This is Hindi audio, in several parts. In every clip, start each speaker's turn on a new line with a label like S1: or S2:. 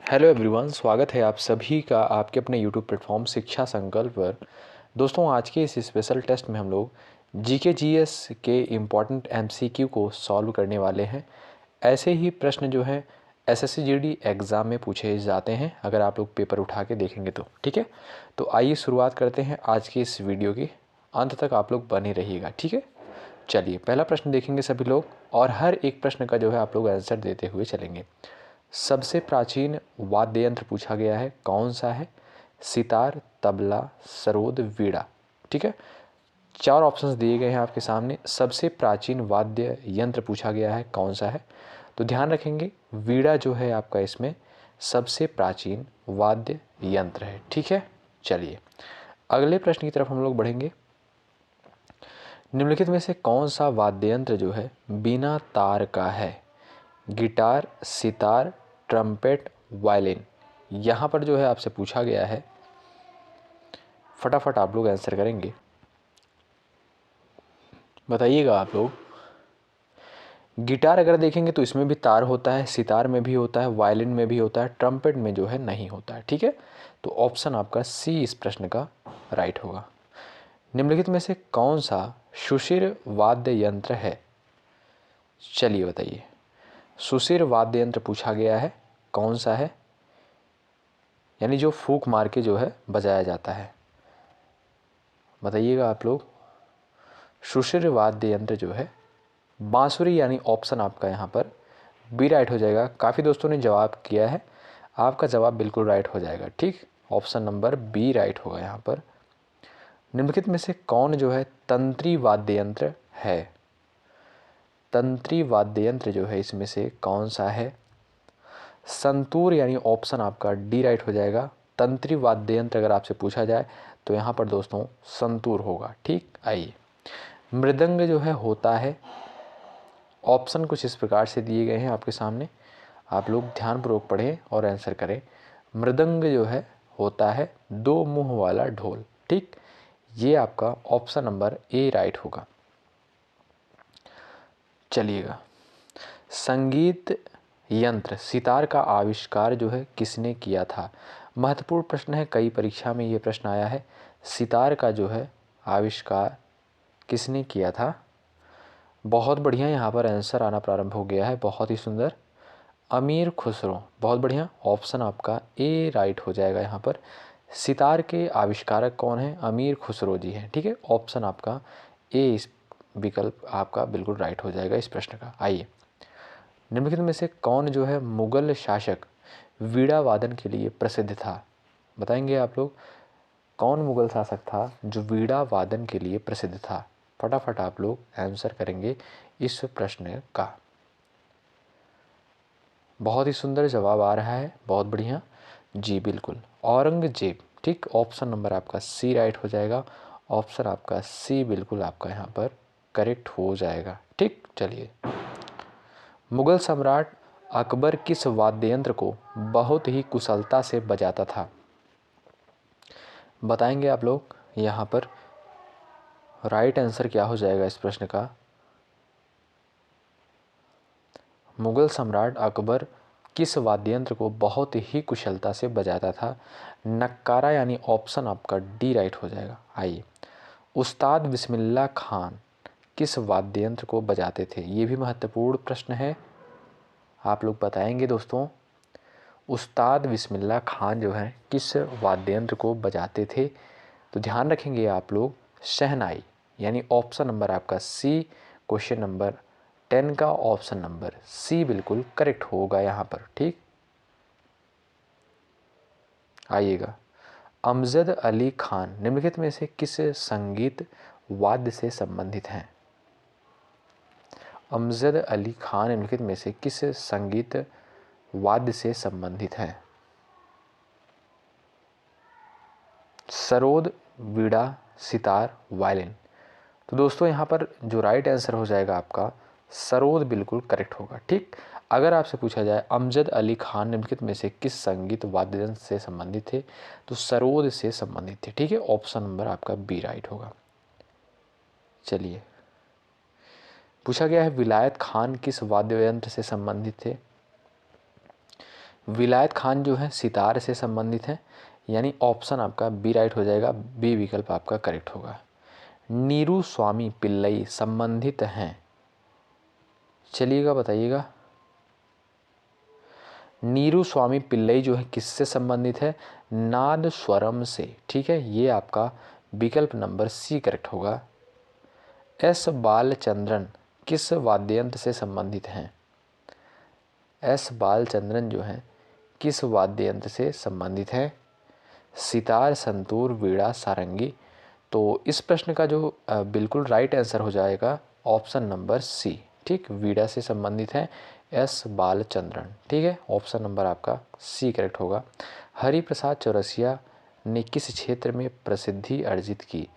S1: हेलो एवरीवन, स्वागत है आप सभी का आपके अपने यूट्यूब प्लेटफॉर्म शिक्षा संकल्प पर। दोस्तों, आज के इस स्पेशल टेस्ट में हम लोग जीके जीएस के इम्पॉर्टेंट एमसीक्यू को सॉल्व करने वाले हैं। ऐसे ही प्रश्न जो हैं एसएससी जीडी एग्ज़ाम में पूछे जाते हैं, अगर आप लोग पेपर उठा के देखेंगे तो। ठीक है, तो आइए शुरुआत करते हैं आज की इस वीडियो की। अंत तक आप लोग बने रहिएगा, ठीक है। चलिए, पहला प्रश्न देखेंगे सभी लोग और हर एक प्रश्न का जो है आप लोग आंसर देते हुए चलेंगे। सबसे प्राचीन वाद्य यंत्र पूछा गया है, कौन सा है? सितार, तबला, सरोद, वीणा। ठीक है, चार ऑप्शंस दिए गए हैं आपके सामने। सबसे प्राचीन वाद्य यंत्र पूछा गया है, कौन सा है? तो ध्यान रखेंगे, वीणा जो है आपका इसमें सबसे प्राचीन वाद्य यंत्र है। ठीक है, चलिए अगले प्रश्न की तरफ हम लोग बढ़ेंगे। निम्नलिखित में से कौन सा वाद्य यंत्र जो है बिना तार का है? Guitar, sitar, trumpet, violin. यहाँ पर जो है आपसे पूछा गया है, फटाफट आप लोग आंसर करेंगे, बताइएगा आप लोग। गिटार अगर देखेंगे तो इसमें भी तार होता है, सितार में भी होता है, वायलिन में भी होता है, ट्रम्पेट में जो है नहीं होता है। ठीक है, तो ऑप्शन आपका सी इस प्रश्न का राइट होगा। निम्नलिखित में से कौन सा सुशिर वाद्य यंत्र है? चलिए बताइए, सुशिर वाद्य यंत्र पूछा गया है, कौन सा है? यानी जो फूंक मार के जो है बजाया जाता है, बताइएगा आप लोग। सुशिर वाद्य यंत्र जो है बांसुरी, यानी ऑप्शन आपका यहाँ पर बी राइट हो जाएगा। काफ़ी दोस्तों ने जवाब किया है, आपका जवाब बिल्कुल राइट हो जाएगा। ठीक, ऑप्शन नंबर बी राइट होगा यहाँ पर। निम्नलिखित में से कौन जो है तंत्री वाद्य यंत्र है? तंत्री वाद्य यंत्र जो है इसमें से कौन सा है? संतूर, यानी ऑप्शन आपका डी राइट हो जाएगा। तंत्री वाद्य यंत्र अगर आपसे पूछा जाए तो यहाँ पर दोस्तों संतूर होगा। ठीक, आइए मृदंग जो है होता है, ऑप्शन कुछ इस प्रकार से दिए गए हैं आपके सामने, आप लोग ध्यानपूर्वक पढ़ें और आंसर करें। मृदंग जो है होता है दो मुंह वाला ढोल। ठीक, ये आपका ऑप्शन नंबर ए राइट होगा। चलिएगा, संगीत यंत्र सितार का आविष्कार जो है किसने किया था? महत्वपूर्ण प्रश्न है, कई परीक्षा में ये प्रश्न आया है। सितार का जो है आविष्कार किसने किया था? बहुत बढ़िया, यहाँ पर आंसर आना प्रारंभ हो गया है, बहुत ही सुंदर। अमीर खुसरो, बहुत बढ़िया, ऑप्शन आपका ए राइट हो जाएगा यहाँ पर। सितार के आविष्कारक कौन है? अमीर खुसरो जी हैं। ठीक है, ऑप्शन आपका ए इस विकल्प आपका बिल्कुल राइट हो जाएगा इस प्रश्न का। आइए, निम्नलिखित में से कौन जो है मुगल शासक वीणा वादन के लिए प्रसिद्ध था? बताएंगे आप लोग, कौन मुगल शासक था जो वीणा वादन के लिए प्रसिद्ध था? फटाफट आप लोग आंसर करेंगे इस प्रश्न का। बहुत ही सुंदर जवाब आ रहा है, बहुत बढ़िया जी, बिल्कुल औरंगजेब। ठीक, ऑप्शन नंबर आपका सी राइट हो जाएगा। ऑप्शन आपका सी बिल्कुल आपका यहाँ पर करेक्ट हो जाएगा। ठीक, चलिए, मुगल सम्राट अकबर किस वाद्य यंत्र को बहुत ही कुशलता से बजाता था? बताएंगे आप लोग। यहाँ पर राइट आंसर क्या हो जाएगा इस प्रश्न का? मुगल सम्राट अकबर किस वाद्य यंत्र को बहुत ही कुशलता से बजाता था? नक्कारा, यानी ऑप्शन आपका डी राइट हो जाएगा। आइए, उस्ताद बिस्मिल्लाह खान किस वाद्य यंत्र को बजाते थे? ये भी महत्वपूर्ण प्रश्न है, आप लोग बताएंगे दोस्तों। उस्ताद बिस्मिल्लाह खान जो है किस वाद्य यंत्र को बजाते थे? तो ध्यान रखेंगे आप लोग, शहनाई, यानी ऑप्शन नंबर आपका सी, क्वेश्चन नंबर 10 का ऑप्शन नंबर सी बिल्कुल करेक्ट होगा यहाँ पर। ठीक, आइएगा, अमजद अली खान निम्नलिखित में से किस संगीत वाद्य से संबंधित हैं? अमजद अली खान निम्नलिखित में से किस संगीत वाद्य से संबंधित हैं? सरोद, वीणा, सितार, वायलिन। तो दोस्तों यहाँ पर जो राइट आंसर हो जाएगा आपका सरोद बिल्कुल करेक्ट होगा। ठीक, अगर आपसे पूछा जाए अमजद अली खान निम्नलिखित में से किस संगीत वाद्य यंत्र से संबंधित थे, तो सरोद से संबंधित थे। ठीक है, ऑप्शन नंबर आपका बी राइट होगा। चलिए, पूछा गया है विलायत खान किस वाद्य यंत्र से संबंधित थे? विलायत खान जो है सितार से संबंधित हैं, यानी ऑप्शन आपका बी राइट हो जाएगा, बी विकल्प आपका करेक्ट होगा। नीरू स्वामी पिल्लई संबंधित हैं, चलिएगा बताइएगा। नीरू स्वामी पिल्लई जो है किससे संबंधित है? नादस्वरम से, ठीक है, ये आपका विकल्प नंबर सी करेक्ट होगा। एस बालचंद्रन किस वाद्ययंत्र से संबंधित हैं? एस बालचंद्रन जो हैं किस वाद्ययंत्र से संबंधित हैं? सितार, संतूर, वीणा, सारंगी। तो इस प्रश्न का जो बिल्कुल राइट आंसर हो जाएगा ऑप्शन नंबर सी, ठीक, वीणा से संबंधित हैं एस बालचंद्रन, ठीक है, ऑप्शन नंबर आपका सी करेक्ट होगा। हरिप्रसाद चौरसिया ने किस क्षेत्र में प्रसिद्धि अर्जित की?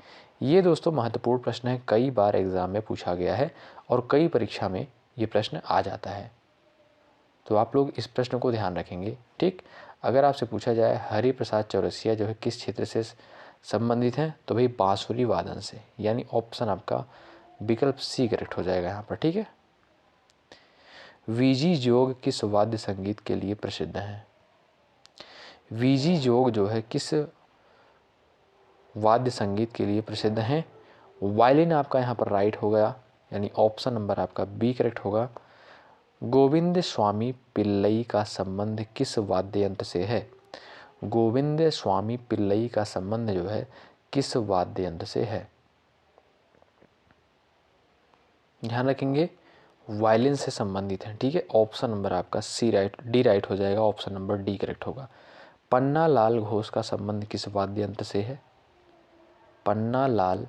S1: ये दोस्तों महत्वपूर्ण प्रश्न है, कई बार एग्जाम में पूछा गया है और कई परीक्षा में ये प्रश्न आ जाता है, तो आप लोग इस प्रश्न को ध्यान रखेंगे, ठीक। अगर आपसे पूछा जाए हरिप्रसाद चौरसिया जो है किस क्षेत्र से संबंधित हैं, तो भाई बांसुरी वादन से, यानी ऑप्शन आपका विकल्प सी करेक्ट हो जाएगा यहाँ पर, ठीक है। वीजी जोग किस वाद्य संगीत के लिए प्रसिद्ध है? वीजी जोग जो है किस वाद्य संगीत के लिए प्रसिद्ध हैं? वायलिन आपका यहाँ पर राइट हो गया, यानी ऑप्शन नंबर आपका बी करेक्ट होगा। गोविंद स्वामी पिल्लई का संबंध किस वाद्य यंत्र से है? गोविंद स्वामी पिल्लई का संबंध जो है किस वाद्य यंत्र से है? ध्यान रखेंगे वायलिन से संबंधित है, ठीक है, ऑप्शन नंबर आपका सी राइट, डी राइट हो जाएगा, ऑप्शन नंबर डी करेक्ट होगा। पन्ना लाल घोष का संबंध किस वाद्य यंत्र से है? पन्ना लाल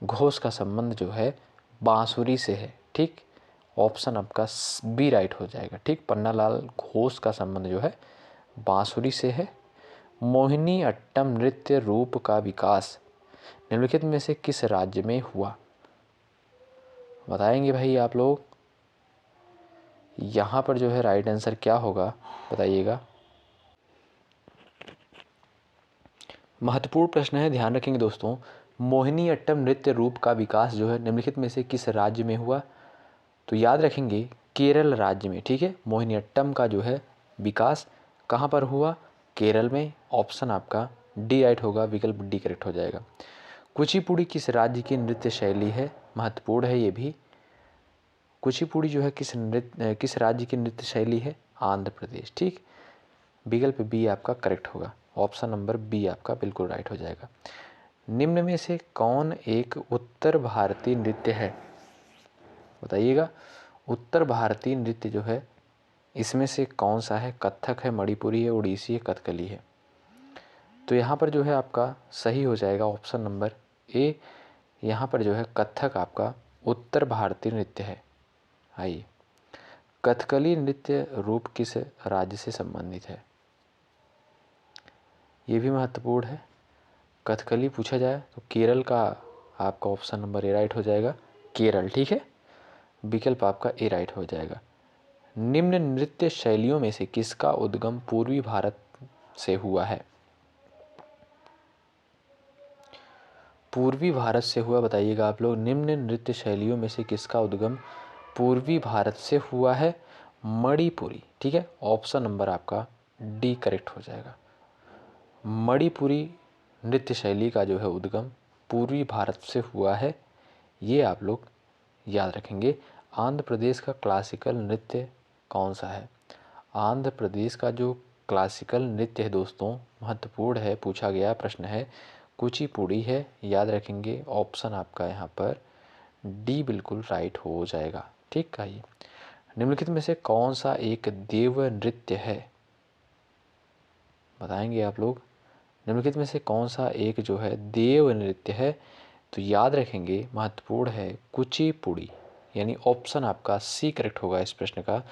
S1: घोष का संबंध जो है बांसुरी से है, ठीक, ऑप्शन आपका बी राइट हो जाएगा, ठीक, पन्ना लाल घोष का संबंध जो है बांसुरी से है। मोहिनी अट्टम नृत्य रूप का विकास निम्नलिखित में से किस राज्य में हुआ? बताएंगे भाई आप लोग, यहाँ पर जो है राइट आंसर क्या होगा बताइएगा। महत्वपूर्ण प्रश्न है, ध्यान रखेंगे दोस्तों। मोहिनी अट्टम नृत्य रूप का विकास जो है निम्नलिखित में से किस राज्य में हुआ? तो याद रखेंगे केरल राज्य में, ठीक है, मोहिनी अट्टम का जो है विकास कहाँ पर हुआ? केरल में, ऑप्शन आपका डी राइट होगा, विकल्प डी करेक्ट हो जाएगा। कुचिपुड़ी किस राज्य की नृत्य शैली है? महत्वपूर्ण है ये भी। कुचिपुड़ी जो है किस राज्य की नृत्य शैली है? आंध्र प्रदेश, ठीक, विकल्प बी आपका करेक्ट होगा, ऑप्शन नंबर बी आपका बिल्कुल राइट हो जाएगा। निम्न में से कौन एक उत्तर भारतीय नृत्य है? बताइएगा, उत्तर भारतीय नृत्य जो है इसमें से कौन सा है? कथक है, मणिपुरी है, उड़ीसी है, कथकली है। तो यहाँ पर जो है आपका सही हो जाएगा ऑप्शन नंबर ए, यहाँ पर जो है कथक आपका उत्तर भारतीय नृत्य है। आइए, कथकली नृत्य रूप किस राज्य से संबंधित है? ये भी महत्वपूर्ण है। कथकली पूछा जाए तो केरल का आपका ऑप्शन नंबर ए राइट हो जाएगा, केरल, ठीक है, विकल्प आपका ए राइट हो जाएगा। निम्न नृत्य शैलियों में से किसका उद्गम पूर्वी भारत से हुआ है? पूर्वी भारत से हुआ, बताइएगा आप लोग। निम्न नृत्य शैलियों में से किसका उद्गम पूर्वी भारत से हुआ है? मणिपुरी, ठीक है, ऑप्शन नंबर आपका डी करेक्ट हो जाएगा। मणिपुरी नृत्य शैली का जो है उद्गम पूर्वी भारत से हुआ है, ये आप लोग याद रखेंगे। आंध्र प्रदेश का क्लासिकल नृत्य कौन सा है? आंध्र प्रदेश का जो क्लासिकल नृत्य है दोस्तों, महत्वपूर्ण है, पूछा गया प्रश्न है, कुचिपुड़ी है, याद रखेंगे, ऑप्शन आपका यहाँ पर डी बिल्कुल राइट हो जाएगा, ठीक है। निम्नलिखित में से कौन सा एक देव नृत्य है? बताएंगे आप लोग, निम्नलिखित में से कौन सा एक जो है देव नृत्य है? तो याद रखेंगे महत्वपूर्ण है कुचिपुड़ी, यानी ऑप्शन आपका सी करेक्ट होगा इस प्रश्न का।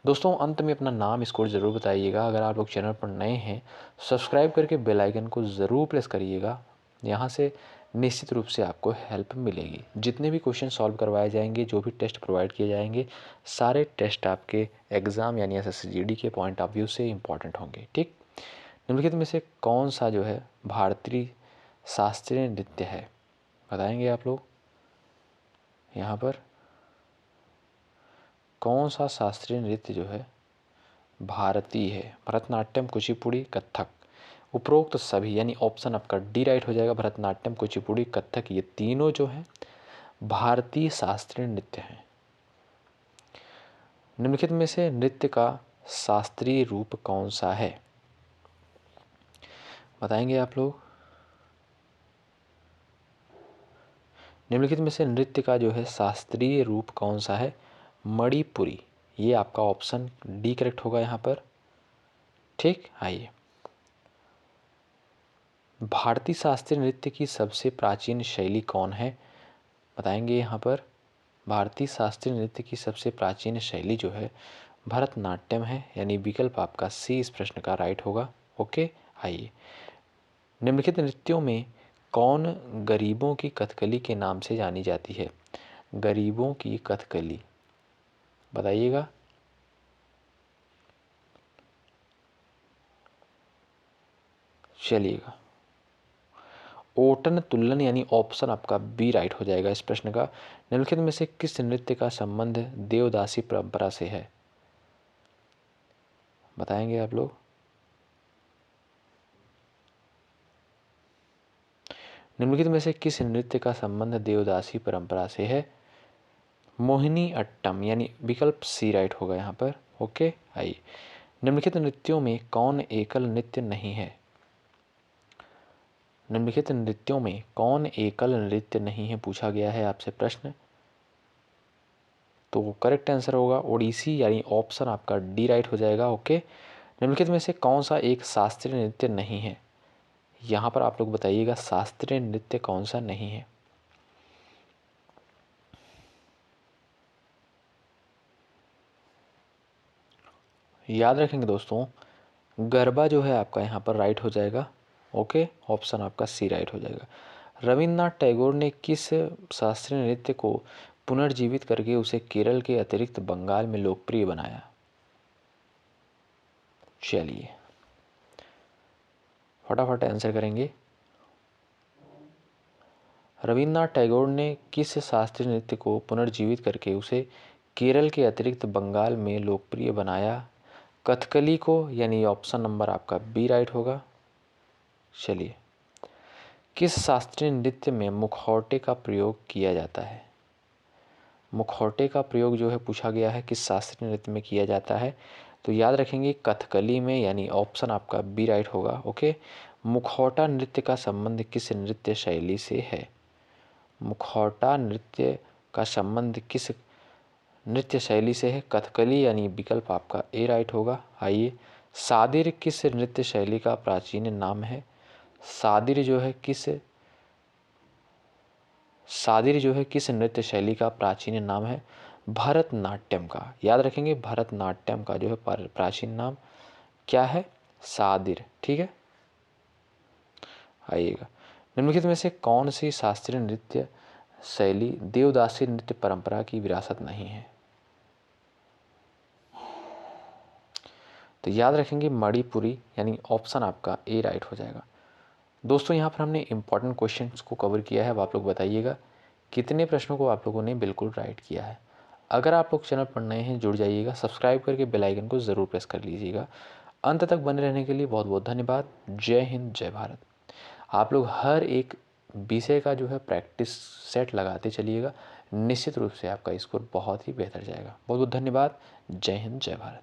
S1: दोस्तों अंत में अपना नाम स्कोर ज़रूर बताइएगा। अगर आप लोग चैनल पर नए हैं सब्सक्राइब करके बेल आइकन को ज़रूर प्रेस करिएगा, यहाँ से निश्चित रूप से आपको हेल्प मिलेगी। जितने भी क्वेश्चन सॉल्व करवाए जाएंगे, जो भी टेस्ट प्रोवाइड किए जाएंगे, सारे टेस्ट आपके एग्ज़ाम यानी SSGD के पॉइंट ऑफ व्यू से इम्पॉर्टेंट होंगे, ठीक। निम्नलिखित में से कौन सा जो है भारतीय शास्त्रीय नृत्य है? बताएंगे आप लोग, यहाँ पर कौन सा शास्त्रीय नृत्य जो है भारतीय है। भरतनाट्यम, कुचिपुड़ी, कथक। उपरोक्त सभी यानी ऑप्शन आपका डी राइट हो जाएगा। भरतनाट्यम, कुचिपुड़ी, कथक ये तीनों जो हैं भारतीय शास्त्रीय नृत्य हैं। निम्नलिखित में से नृत्य का शास्त्रीय रूप कौन सा है? बताएंगे आप लोग। निम्नलिखित में से नृत्य का जो है शास्त्रीय रूप कौन सा है? मणिपुरी। ये आपका ऑप्शन डी करेक्ट होगा यहाँ पर। ठीक, आइए। भारतीय शास्त्रीय नृत्य की सबसे प्राचीन शैली कौन है? बताएंगे यहाँ पर। भारतीय शास्त्रीय नृत्य की सबसे प्राचीन शैली जो है भरतनाट्यम है, यानी विकल्प आपका सी इस प्रश्न का राइट होगा। ओके, आइए। निम्नलिखित नृत्यों में कौन गरीबों की कथकली के नाम से जानी जाती है? गरीबों की कथकली, बताइएगा। चलिएगा, ओटन तुल्लन यानी ऑप्शन आपका बी राइट हो जाएगा इस प्रश्न का। निम्नलिखित में से किस नृत्य का संबंध देवदासी परंपरा से है? बताएंगे आप लोग। निम्नलिखित में से किस नृत्य का संबंध देवदासी परंपरा से है? मोहिनी अट्टम यानी विकल्प सी राइट होगा यहाँ पर। ओके, आइए। निम्नलिखित नृत्यों में कौन एकल नृत्य नहीं है? निम्नलिखित नृत्यों में कौन एकल नृत्य नहीं है पूछा गया है आपसे प्रश्न। तो करेक्ट आंसर होगा ओडिसी, यानी ऑप्शन आपका डी राइट हो जाएगा। ओके, निम्नलिखित में से कौन सा एक शास्त्रीय नृत्य नहीं है? यहाँ पर आप लोग बताइएगा शास्त्रीय नृत्य कौन सा नहीं है। याद रखेंगे दोस्तों, गरबा जो है आपका यहाँ पर राइट हो जाएगा। ओके, ऑप्शन आपका सी राइट हो जाएगा। रविन्द्रनाथ टैगोर ने किस शास्त्रीय नृत्य को पुनर्जीवित करके उसे केरल के अतिरिक्त बंगाल में लोकप्रिय बनाया? चलिए फटाफट आंसर करेंगे। रविन्द्रनाथ टैगोर ने किस शास्त्रीय नृत्य को पुनर्जीवित करके उसे केरल के अतिरिक्त बंगाल में लोकप्रिय बनाया? कथकली को, यानी ऑप्शन नंबर आपका बी राइट होगा। चलिए, किस शास्त्रीय नृत्य में मुखौटे का प्रयोग किया जाता है? मुखौटे का प्रयोग जो है पूछा गया है किस शास्त्रीय नृत्य में किया जाता है? तो याद रखेंगे कथकली में, यानी ऑप्शन आपका बी राइट होगा। ओके, मुखौटा नृत्य का संबंध किस नृत्य शैली से है? मुखौटा नृत्य का संबंध किस नृत्य शैली से है? कथकली, यानी विकल्प आपका ए राइट होगा। आइए, सादिर किस नृत्य शैली का प्राचीन नाम है? सादिर जो है किस नृत्य शैली का प्राचीन नाम है? भरतनाट्यम का। याद रखेंगे भरतनाट्यम का जो है प्राचीन नाम क्या है? सादिर। ठीक है, आइएगा। निम्नलिखित में से कौन सी शास्त्रीय नृत्य शैली देवदासी नृत्य परंपरा की विरासत नहीं है? तो याद रखेंगे मणिपुरी, यानी ऑप्शन आपका ए राइट हो जाएगा। दोस्तों, यहाँ पर हमने इंपॉर्टेंट क्वेश्चंस को कवर किया है। अब आप लोग बताइएगा कितने प्रश्नों को आप लोगों ने बिल्कुल राइट किया है। अगर आप लोग चैनल पर नए हैं जुड़ जाइएगा, सब्सक्राइब करके बेल आइकन को ज़रूर प्रेस कर लीजिएगा। अंत तक बने रहने के लिए बहुत बहुत धन्यवाद। जय हिंद, जय भारत। आप लोग हर एक विषय का जो है प्रैक्टिस सेट लगाते चलिएगा, निश्चित रूप से आपका स्कोर बहुत ही बेहतर जाएगा। बहुत बहुत धन्यवाद। जय हिंद, जय भारत।